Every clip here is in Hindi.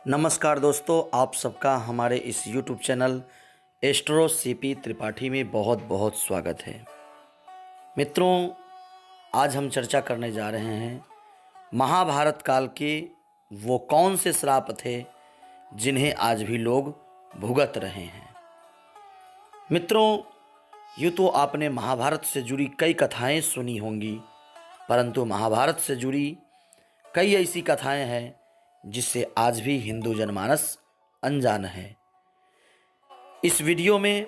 नमस्कार दोस्तों, आप सबका हमारे इस YouTube channel astro CP Tripathi में बहुत बहुत स्वागत है। मित्रों, आज हम चर्चा करने जा रहे हैं महाभारत काल के वो कौन से श्राप थे जिन्हें आज भी लोग भुगत रहे हैं। मित्रों, यूँ तो आपने महाभारत से जुड़ी कई कथाएं सुनी होंगी, परंतु महाभारत से जुड़ी कई ऐसी कथाएं हैं जिससे आज भी हिंदू जनमानस अनजान है। इस वीडियो में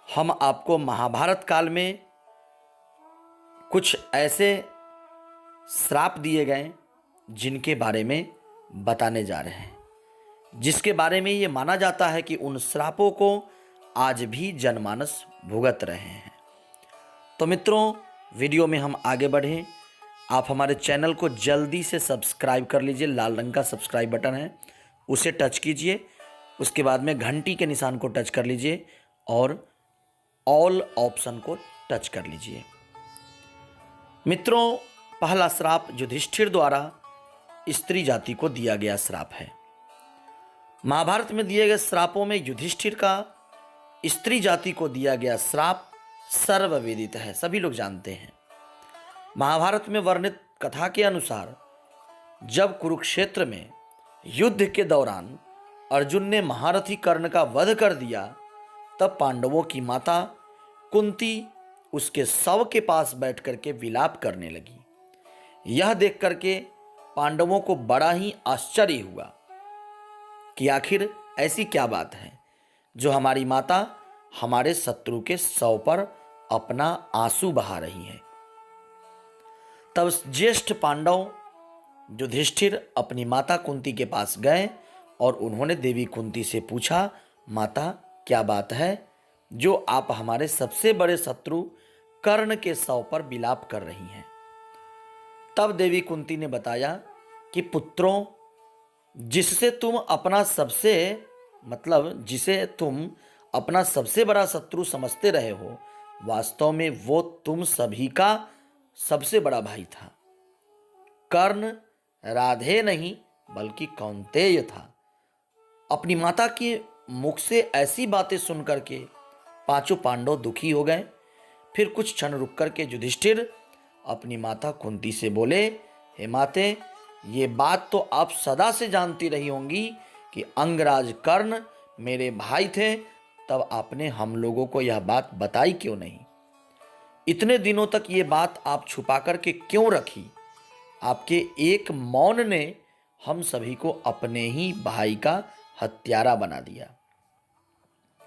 हम आपको महाभारत काल में कुछ ऐसे श्राप दिए गए जिनके बारे में बताने जा रहे हैं, जिसके बारे में ये माना जाता है कि उन श्रापों को आज भी जनमानस भुगत रहे हैं। तो मित्रों, वीडियो में हम आगे बढ़ें, आप हमारे चैनल को जल्दी से सब्सक्राइब कर लीजिए। लाल रंग का सब्सक्राइब बटन है, उसे टच कीजिए। उसके बाद में घंटी के निशान को टच कर लीजिए और ऑल ऑप्शन को टच कर लीजिए। मित्रों, पहला श्राप युधिष्ठिर द्वारा स्त्री जाति को दिया गया श्राप है। महाभारत में दिए गए श्रापों में युधिष्ठिर का स्त्री जाति को दिया गया श्राप सर्वविदित है, सभी लोग जानते हैं। महाभारत में वर्णित कथा के अनुसार जब कुरुक्षेत्र में युद्ध के दौरान अर्जुन ने महारथी कर्ण का वध कर दिया, तब पांडवों की माता कुंती उसके शव के पास बैठ करके विलाप करने लगी। यह देख करके पांडवों को बड़ा ही आश्चर्य हुआ कि आखिर ऐसी क्या बात है जो हमारी माता हमारे शत्रु के शव पर अपना आंसू बहा रही है। तब ज्येष्ठ पांडव युधिष्ठिर अपनी माता कुंती के पास गए और उन्होंने देवी कुंती से पूछा, माता क्या बात है जो आप हमारे सबसे बड़े शत्रु कर्ण के शव पर विलाप कर रही हैं। तब देवी कुंती ने बताया कि पुत्रों, जिसे तुम अपना सबसे बड़ा शत्रु समझते रहे हो, वास्तव में वो तुम सभी का सबसे बड़ा भाई था। कर्ण राधे नहीं बल्कि कौंतेय था। अपनी माता के मुख से ऐसी बातें सुनकर के पांचों पांडव दुखी हो गए। फिर कुछ क्षण रुक करके युधिष्ठिर अपनी माता कुंती से बोले, हे माते, ये बात तो आप सदा से जानती रही होंगी कि अंगराज कर्ण मेरे भाई थे, तब आपने हम लोगों को यह बात बताई क्यों नहीं? इतने दिनों तक ये बात आप छुपा करके क्यों रखी? आपके एक मौन ने हम सभी को अपने ही भाई का हत्यारा बना दिया।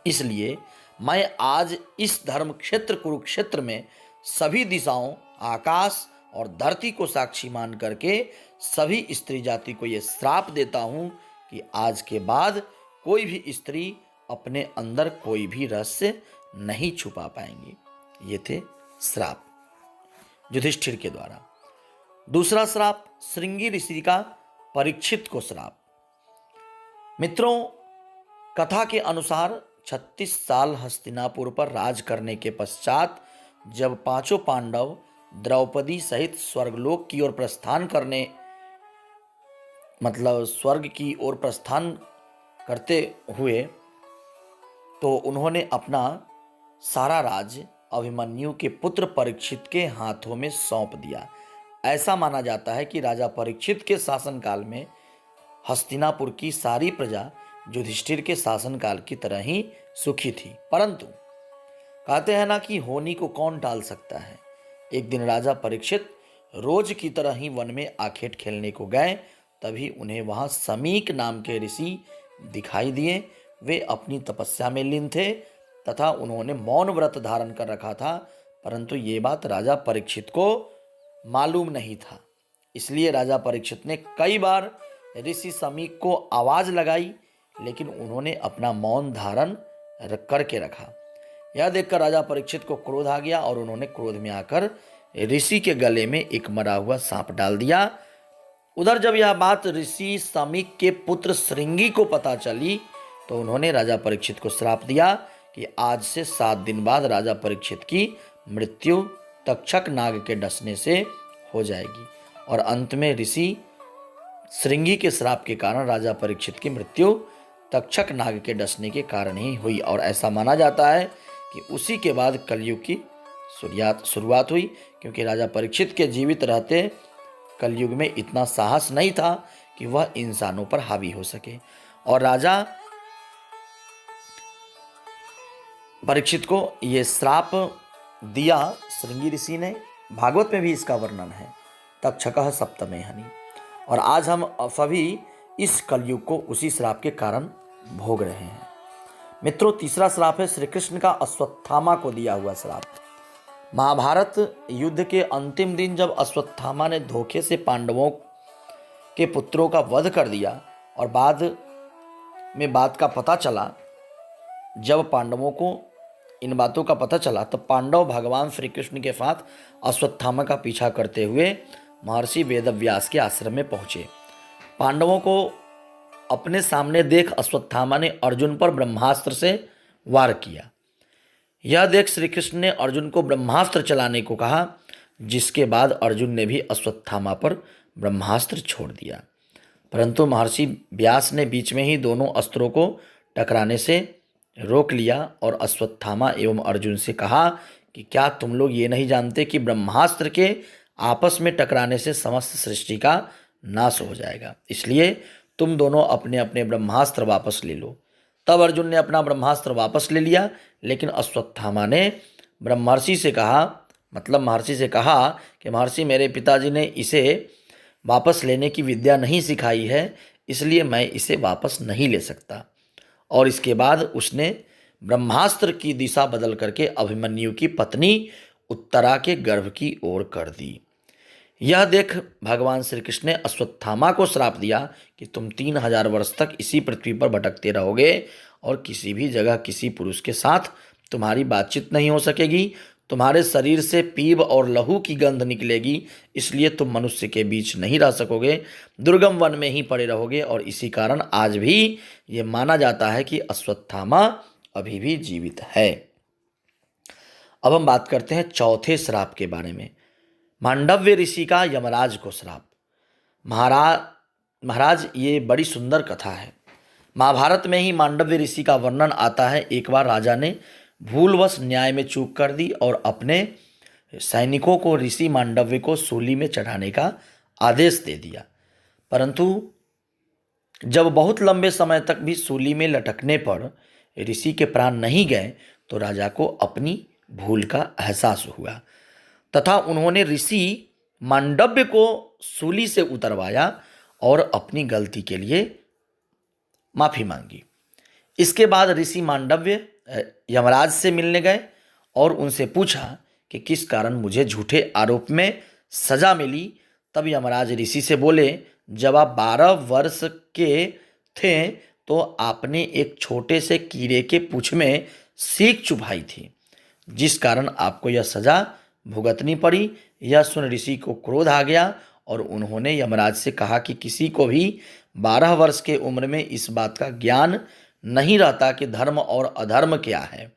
इसलिए मैं आज इस धर्म क्षेत्र कुरुक्षेत्र में सभी दिशाओं, आकाश और धरती को साक्षी मान करके सभी स्त्री जाति को यह श्राप देता हूं कि आज के बाद कोई भी स्त्री अपने अंदर कोई भी रहस्य नहीं छुपा पाएंगी। ये थे श्राप युधिष्ठिर के द्वारा। दूसरा श्राप श्रृंगी ऋषि का परीक्षित को श्राप। मित्रों, कथा के अनुसार 36 साल हस्तिनापुर पर राज करने के पश्चात जब पांचों पांडव द्रौपदी सहित स्वर्ग की ओर प्रस्थान करते हुए, तो उन्होंने अपना सारा राज अभिमन्यु के पुत्र परीक्षित के हाथों में सौंप दिया। ऐसा माना जाता है कि राजा परीक्षित के शासनकाल में हस्तिनापुर की सारी प्रजा युधिष्ठिर के शासनकाल की तरह ही सुखी थी। परंतु कहते हैं ना कि होनी को कौन टाल सकता है। एक दिन राजा परीक्षित रोज की तरह ही वन में आखेट खेलने को गए, तभी उन्हें वहां समीक नाम के ऋषि दिखाई दिए। वे अपनी तपस्या में लीन थे तथा उन्होंने मौन व्रत धारण कर रखा था, परंतु ये बात राजा परीक्षित को मालूम नहीं था। इसलिए राजा परीक्षित ने कई बार ऋषि समीक को आवाज लगाई, लेकिन उन्होंने अपना मौन धारण करके रखा। यह देखकर राजा परीक्षित को क्रोध आ गया और उन्होंने क्रोध में आकर ऋषि के गले में एक मरा हुआ सांप डाल दिया। उधर जब यह बात ऋषि समीक के पुत्र श्रृंगी को पता चली, तो उन्होंने राजा परीक्षित को श्राप दिया कि आज से 7 दिन बाद राजा परीक्षित की मृत्यु तक्षक नाग के डसने से हो जाएगी। और अंत में ऋषि श्रृंगी के श्राप के कारण राजा परीक्षित की मृत्यु तक्षक नाग के डसने के कारण ही हुई और ऐसा माना जाता है कि उसी के बाद कलयुग की शुरुआत हुई, क्योंकि राजा परीक्षित के जीवित रहते कलयुग में इतना साहस नहीं था कि वह इंसानों पर हावी हो सके। और राजा परीक्षित को ये श्राप दिया श्रृंगी ऋषि ने। भागवत में भी इसका वर्णन है, तक्षकः सप्तमे हनि। और आज हम सभी इस कलयुग को उसी श्राप के कारण भोग रहे हैं। मित्रों, तीसरा श्राप है श्री कृष्ण का अश्वत्थामा को दिया हुआ श्राप। महाभारत युद्ध के अंतिम दिन जब अश्वत्थामा ने धोखे से पांडवों के पुत्रों का वध कर दिया और बाद में बात का पता चला, जब पांडवों को इन बातों का पता चला तब पांडव भगवान श्री कृष्ण के साथ अश्वत्थामा का पीछा करते हुए महर्षि वेदव्यास के आश्रम में पहुंचे। पांडवों को अपने सामने देख अश्वत्थामा ने अर्जुन पर ब्रह्मास्त्र से वार किया। यह देख श्री कृष्ण ने अर्जुन को ब्रह्मास्त्र चलाने को कहा, जिसके बाद अर्जुन ने भी अश्वत्थामा पर ब्रह्मास्त्र छोड़ दिया। परंतु महर्षि व्यास ने बीच में ही दोनों अस्त्रों को टकराने से रोक लिया और अश्वत्थामा एवं अर्जुन से कहा कि क्या तुम लोग ये नहीं जानते कि ब्रह्मास्त्र के आपस में टकराने से समस्त सृष्टि का नाश हो जाएगा, इसलिए तुम दोनों अपने अपने ब्रह्मास्त्र वापस ले लो। तब अर्जुन ने अपना ब्रह्मास्त्र वापस ले लिया, लेकिन अश्वत्थामा ने महर्षि से कहा कि महर्षि, मेरे पिताजी ने इसे वापस लेने की विद्या नहीं सिखाई है, इसलिए मैं इसे वापस नहीं ले सकता। और इसके बाद उसने ब्रह्मास्त्र की दिशा बदल करके अभिमन्यु की पत्नी उत्तरा के गर्भ की ओर कर दी। यह देख भगवान श्री कृष्ण ने अश्वत्थामा को श्राप दिया कि तुम 3000 वर्ष तक इसी पृथ्वी पर भटकते रहोगे और किसी भी जगह किसी पुरुष के साथ तुम्हारी बातचीत नहीं हो सकेगी। तुम्हारे शरीर से पीप और लहू की गंध निकलेगी, इसलिए तुम मनुष्य के बीच नहीं रह सकोगे, दुर्गम वन में ही पड़े रहोगे। और इसी कारण आज भी ये माना जाता है कि अश्वत्थामा अभी भी जीवित है। अब हम बात करते हैं चौथे श्राप के बारे में, मांडव्य ऋषि का यमराज को श्राप। महाराज ये बड़ी सुंदर कथा है। महाभारत में ही मांडव्य ऋषि का वर्णन आता है। एक बार राजा ने भूलवश न्याय में चूक कर दी और अपने सैनिकों को ऋषि मांडव्य को सूली में चढ़ाने का आदेश दे दिया। परंतु जब बहुत लंबे समय तक भी सूली में लटकने पर ऋषि के प्राण नहीं गए तो राजा को अपनी भूल का एहसास हुआ तथा उन्होंने ऋषि मांडव्य को सूली से उतरवाया और अपनी गलती के लिए माफी मांगी। इसके बाद ऋषि मांडव्य यमराज से मिलने गए और उनसे पूछा कि किस कारण मुझे झूठे आरोप में सजा मिली। तब यमराज ऋषि से बोले, जब आप 12 वर्ष के थे तो आपने एक छोटे से कीड़े के पूंछ में सीख चुभाई थी, जिस कारण आपको यह सजा भुगतनी पड़ी। यह सुन ऋषि को क्रोध आ गया और उन्होंने यमराज से कहा कि किसी को भी 12 वर्ष के उम्र में इस बात का ज्ञान नहीं रहता कि धर्म और अधर्म क्या है,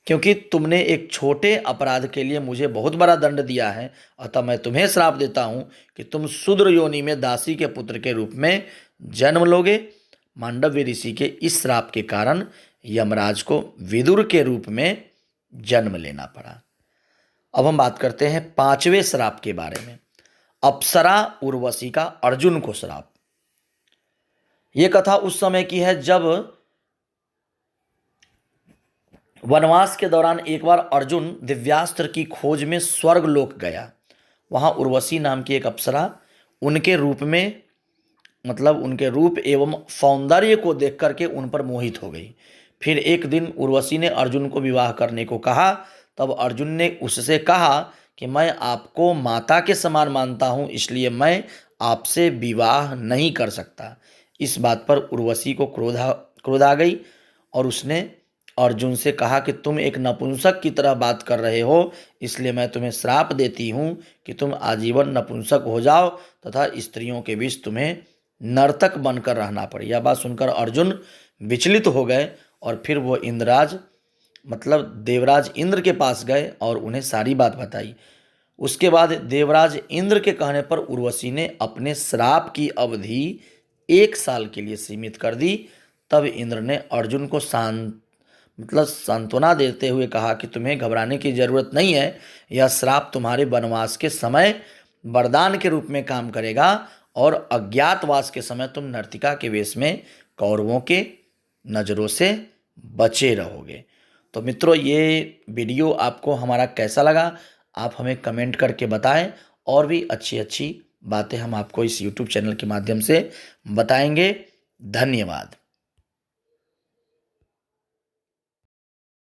क्योंकि तुमने एक छोटे अपराध के लिए मुझे बहुत बड़ा दंड दिया है। अतः मैं तुम्हें श्राप देता हूं कि तुम शूद्र योनि में दासी के पुत्र के रूप में जन्म लोगे। मांडव्य ऋषि के इस श्राप के कारण यमराज को विदुर के रूप में जन्म लेना पड़ा। अब हम बात करते हैं 5वें श्राप के बारे में, अप्सरा उर्वशी का अर्जुन को श्राप। यह कथा उस समय की है जब वनवास के दौरान एक बार अर्जुन दिव्यास्त्र की खोज में स्वर्ग लोक गया। वहां उर्वशी नाम की एक अप्सरा उनके रूप एवं सौंदर्य को देख करके उन पर मोहित हो गई। फिर एक दिन उर्वशी ने अर्जुन को विवाह करने को कहा। तब अर्जुन ने उससे कहा कि मैं आपको माता के समान मानता हूं, इसलिए मैं आपसे विवाह नहीं कर सकता। इस बात पर उर्वशी को क्रोध आ गई और उसने अर्जुन से कहा कि तुम एक नपुंसक की तरह बात कर रहे हो, इसलिए मैं तुम्हें श्राप देती हूँ कि तुम आजीवन नपुंसक हो जाओ तथा स्त्रियों के बीच तुम्हें नर्तक बनकर रहना पड़े। यह बात सुनकर अर्जुन विचलित हो गए और फिर वो देवराज इंद्र के पास गए और उन्हें सारी बात बताई। उसके बाद देवराज इंद्र के कहने पर उर्वशी ने अपने श्राप की अवधि 1 साल के लिए सीमित कर दी। तब इंद्र ने अर्जुन को सांत्वना देते हुए कहा कि तुम्हें घबराने की जरूरत नहीं है। यह श्राप तुम्हारे वनवास के समय वरदान के रूप में काम करेगा और अज्ञातवास के समय तुम नर्तिका के वेश में कौरवों के नज़रों से बचे रहोगे। तो मित्रों, ये वीडियो आपको हमारा कैसा लगा, आप हमें कमेंट करके बताएं। और भी अच्छी अच्छी बातें हम आपको इस YouTube चैनल के माध्यम से बताएंगे। धन्यवाद।